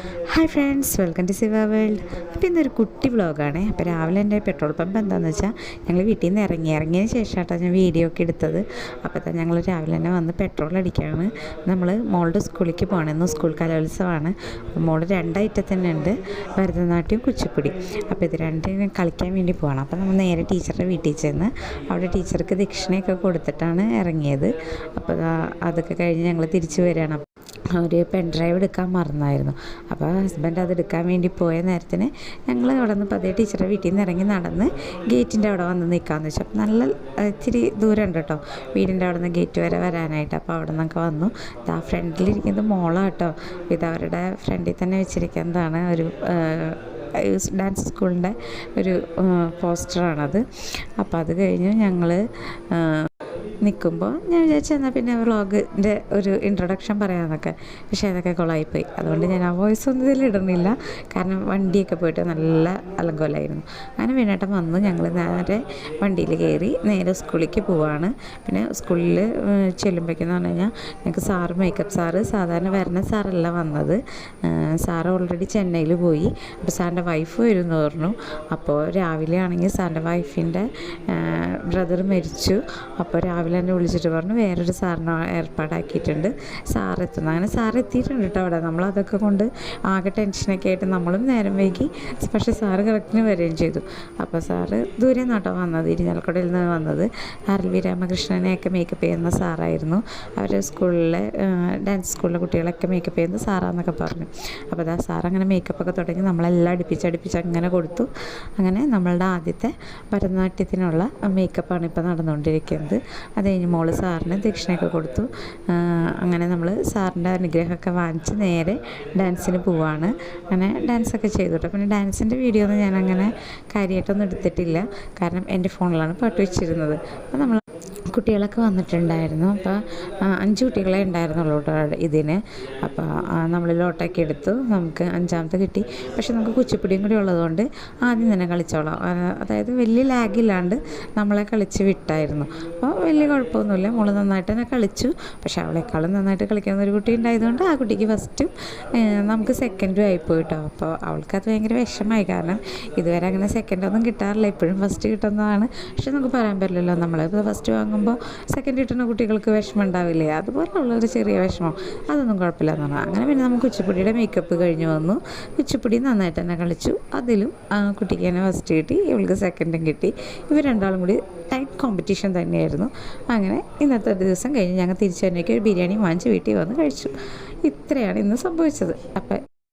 Hi friends, welcome to Siva world. അപ്പോൾ ഇന്നൊരു കുട്ടി വ്ളോഗാണ്. അപ്പോൾ രാവിലെ എൻ്റെ പെട്രോൾ പമ്പ് എന്താണെന്ന് വെച്ചാൽ ഞങ്ങൾ വീട്ടിൽ നിന്ന് ഇറങ്ങിയതിന് ശേഷമായിട്ടാണ് ഞാൻ വീഡിയോ ഒക്കെ എടുത്തത്. അപ്പോൾ ഞങ്ങൾ രാവിലെ തന്നെ വന്ന് പെട്രോൾ അടിക്കുകയാണ്. നമ്മൾ മോളുടെ സ്കൂളിലേക്ക് പോകണം. ഇന്ന് സ്കൂൾ കലോത്സവമാണ്. മോൾ 2 ഐറ്റം തന്നെ ഉണ്ട്, ഭരതനാട്യം, കുച്ചിപ്പുടി. അപ്പോൾ ഇത് രണ്ടിനും കളിക്കാൻ വേണ്ടി പോകണം. അപ്പോൾ നമ്മൾ നേരെ ടീച്ചറുടെ വീട്ടിൽ ചെന്ന് അവിടെ ടീച്ചർക്ക് ദക്ഷിണയൊക്കെ കൊടുത്തിട്ടാണ് ഇറങ്ങിയത്. അപ്പോൾ അതൊക്കെ കഴിഞ്ഞ് ഞങ്ങൾ തിരിച്ചു വരികയാണ്. ഒരു പെൻ ഡ്രൈവ് എടുക്കാൻ മറന്നായിരുന്നു. അപ്പോൾ ഹസ്ബൻഡ് അത് എടുക്കാൻ വേണ്ടി പോയ നേരത്തിന് ഞങ്ങൾ അവിടെ നിന്ന് പതിയെ ടീച്ചറുടെ വീട്ടിൽ നിന്ന് ഇറങ്ങി നടന്ന് ഗേറ്റിൻ്റെ അവിടെ വന്ന് നിൽക്കാമെന്ന് വെച്ചു. അപ്പോൾ നല്ല ഇച്ചിരി ദൂരം ഉണ്ട് കേട്ടോ വീടിൻ്റെ അവിടെ നിന്ന് ഗേറ്റ് വരെ വരാനായിട്ട്. അപ്പോൾ അവിടെ നിന്നൊക്കെ വന്നു. ആ ഫ്രണ്ടിലിരിക്കുന്നത് മോളാണ് കേട്ടോ. ഇത് അവരുടെ ഫ്രണ്ടിൽ തന്നെ വെച്ചിരിക്കുന്നതാണ് ഒരു ഡാൻസ് സ്കൂളിൻ്റെ ഒരു പോസ്റ്ററാണത്. അപ്പോൾ അത് കഴിഞ്ഞ് ഞങ്ങൾ നിൽക്കുമ്പോൾ ഞാൻ വിചാരിച്ചു എന്നാൽ പിന്നെ വ്ളോഗിൻ്റെ ഒരു ഇൻട്രൊഡക്ഷൻ പറയാമെന്നൊക്കെ. പക്ഷേ അതൊക്കെ കൊളായിപ്പോയി. അതുകൊണ്ട് ഞാൻ ആ വോയിസ് ഒന്നും ഇതിലിടുന്നില്ല. കാരണം വണ്ടിയൊക്കെ പോയിട്ട് നല്ല അലങ്കോലമായിരുന്നു. അങ്ങനെ വീണേട്ടം വന്നു. ഞങ്ങൾ നേരെ വണ്ടിയിൽ കയറി നേരെ സ്കൂളിലേക്ക് പോവാണ്. പിന്നെ സ്കൂളിൽ ചെല്ലുമ്പോഴേക്കെന്ന് പറഞ്ഞു കഴിഞ്ഞാൽ ഞങ്ങൾക്ക് സാറ് മേക്കപ്പ് സാറ് സാധാരണ വരുന്ന സാറല്ല വന്നത്. സാറ് ഓൾറെഡി ചെന്നൈയിൽ പോയി. അപ്പോൾ സാറിൻ്റെ വൈഫ് വരുമെന്ന് പറഞ്ഞു. അപ്പോൾ രാവിലെ ആണെങ്കിൽ സാറിൻ്റെ വൈഫിൻ്റെ ബ്രദർ മരിച്ചു. അപ്പോൾ രാവിലെ എന്നെ വിളിച്ചിട്ട് പറഞ്ഞു വേറൊരു സാറിനെ ഏർപ്പാടാക്കിയിട്ടുണ്ട്, സാറ് എത്തുന്നു. അങ്ങനെ സാറ് എത്തിയിട്ടുണ്ട് കേട്ടോ അവിടെ. നമ്മളതൊക്കെ കൊണ്ട് ആകെ ടെൻഷനൊക്കെ ആയിട്ട് നമ്മളും നേരം വൈകി. പക്ഷേ സാറ് കറക്റ്റിന് വരികയും ചെയ്തു. അപ്പോൾ സാറ് ദൂരെ നിന്നാട്ടോ വന്നത്, ഇരിഞ്ഞാലക്കുടയിൽ നിന്ന് വന്നത്. RLV രാമകൃഷ്ണനെയൊക്കെ മേക്കപ്പ് ചെയ്യുന്ന സാറായിരുന്നു. അവർ സ്കൂളിലെ ഡാൻസ് സ്കൂളിലെ കുട്ടികളൊക്കെ മേക്കപ്പ് ചെയ്യുന്ന സാറാന്നൊക്കെ പറഞ്ഞു. അപ്പോൾ അതാ സാറങ്ങനെ മേക്കപ്പൊക്കെ തുടങ്ങി നമ്മളെല്ലാം അടുപ്പിച്ചടുപ്പിച്ച് അങ്ങനെ കൊടുത്തു. അങ്ങനെ നമ്മളുടെ ആദ്യത്തെ ഭരതനാട്യത്തിനുള്ള മേക്കപ്പാണ് ഇപ്പോൾ നടന്നുകൊണ്ടിരിക്കുന്നത്. അത് കഴിഞ്ഞ് മോള് സാറിന് ദക്ഷിണയൊക്കെ കൊടുത്തു. അങ്ങനെ നമ്മൾ സാറിൻ്റെ അനുഗ്രഹമൊക്കെ വാങ്ങിച്ച് നേരെ ഡാൻസിന് പോവാണ്. അങ്ങനെ ഡാൻസൊക്കെ ചെയ്തു കേട്ടോ. പിന്നെ ഡാൻസിൻ്റെ വീഡിയോ ഒന്നും ഞാനങ്ങനെ കാര്യമായിട്ടൊന്നും എടുത്തിട്ടില്ല. കാരണം എൻ്റെ ഫോണിലാണ് പാട്ട് വെച്ചിരുന്നത്. അപ്പോൾ നമ്മൾ കുട്ടികളൊക്കെ വന്നിട്ടുണ്ടായിരുന്നു. അപ്പോൾ 5 കുട്ടികളെ ഉണ്ടായിരുന്നുള്ളൂ കേട്ടോ ഇതിന്. അപ്പോൾ നമ്മൾ ലോട്ടൊക്കെ എടുത്തു. നമുക്ക് 5ാമത്തെ കിട്ടി. പക്ഷെ നമുക്ക് കുച്ചിപ്പുടിയും കൂടി ഉള്ളതുകൊണ്ട് ആദ്യം തന്നെ കളിച്ചോളാം. അതായത് വലിയ ലാഗില്ലാണ്ട് നമ്മളെ കളിച്ച് വിട്ടായിരുന്നു. അപ്പോൾ വലിയ കുഴപ്പമൊന്നുമില്ല. മോള് നന്നായിട്ട് തന്നെ കളിച്ചു. പക്ഷെ അവളെക്കാളും നന്നായിട്ട് കളിക്കുന്ന ഒരു കുട്ടി ഉണ്ടായതുകൊണ്ട് ആ കുട്ടിക്ക് ഫസ്റ്റും നമുക്ക് സെക്കൻഡും ആയിപ്പോയി കേട്ടോ. അപ്പോൾ അവൾക്കത് ഭയങ്കര വിഷമമായി. കാരണം ഇതുവരെ അങ്ങനെ സെക്കൻഡൊന്നും കിട്ടാറില്ല, എപ്പോഴും ഫസ്റ്റ് കിട്ടുന്നതാണ്. പക്ഷെ നമുക്ക് പറയാൻ പറ്റില്ലല്ലോ, നമ്മളിപ്പോൾ ഫസ്റ്റ് വാങ്ങുമ്പോൾ സെക്കൻഡ് കിട്ടുന്ന കുട്ടികൾക്ക് വിഷമം ഉണ്ടാവില്ലേ, അതുപോലുള്ളൊരു ചെറിയ വിഷമം, അതൊന്നും കുഴപ്പമില്ല എന്ന് പറഞ്ഞു. അങ്ങനെ പിന്നെ നമുക്ക് കുച്ചിപ്പുടിയുടെ മേക്കപ്പ് കഴിഞ്ഞ് വന്നു. കുച്ചിപ്പുടി നന്നായിട്ട് തന്നെ കളിച്ചു. അതിലും കുട്ടിക്ക് തന്നെ ഫസ്റ്റ് കിട്ടി, ഇവൾക്ക് സെക്കൻഡും കിട്ടി. ഇവർ രണ്ടാളും കൂടി ടൈറ്റ് കോമ്പറ്റീഷൻ തന്നെയായിരുന്നു. അങ്ങനെ ഇന്നത്തെ ദിവസം കഴിഞ്ഞ് ഞങ്ങൾ തിരിച്ചു വന്നേക്ക് ഒരു ബിരിയാണി വാങ്ങിച്ച് വീട്ടിൽ വന്ന് കഴിച്ചു. ഇത്രയാണ് ഇന്ന് സംഭവിച്ചത്. അപ്പം